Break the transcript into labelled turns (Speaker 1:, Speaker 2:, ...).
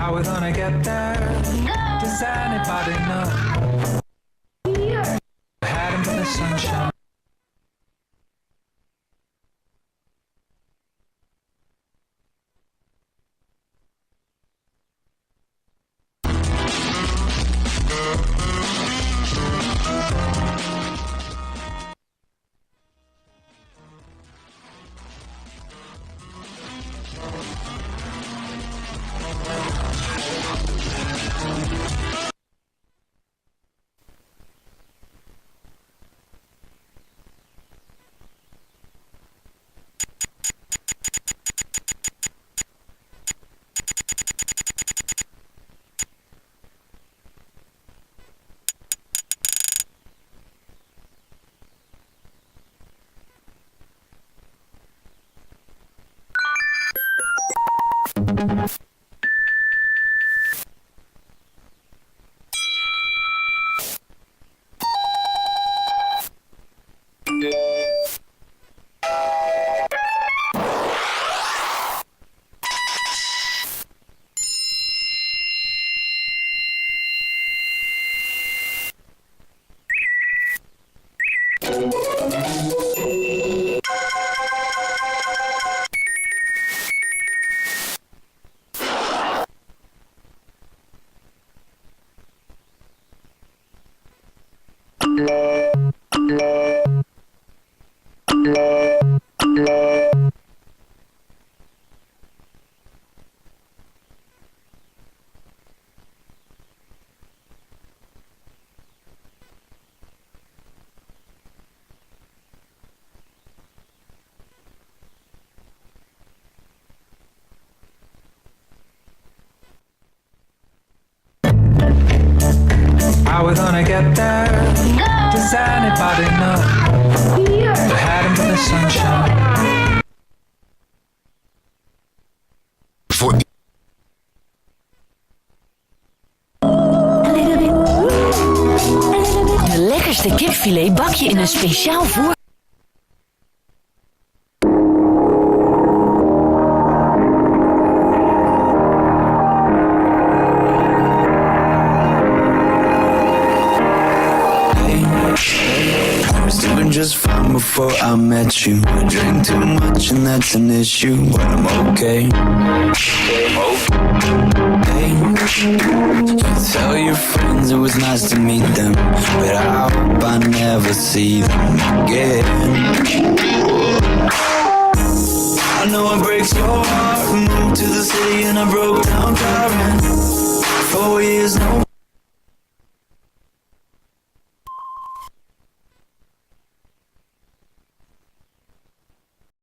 Speaker 1: Are we gonna get there? Does anybody know? Heading for the sunshine. we gonna get there? Does anybody know? We're heading for the sunshine.
Speaker 2: De lekkerste kipfilet bak je in een speciaal voer.
Speaker 3: I was doing just fine before I met you. I drink too much and that's an issue, but I'm okay. Hey, you tell your friends it was nice to meet them, but I hope I never see them again. I know it breaks your heart. Moved to the city and I broke down crying. 4 years, no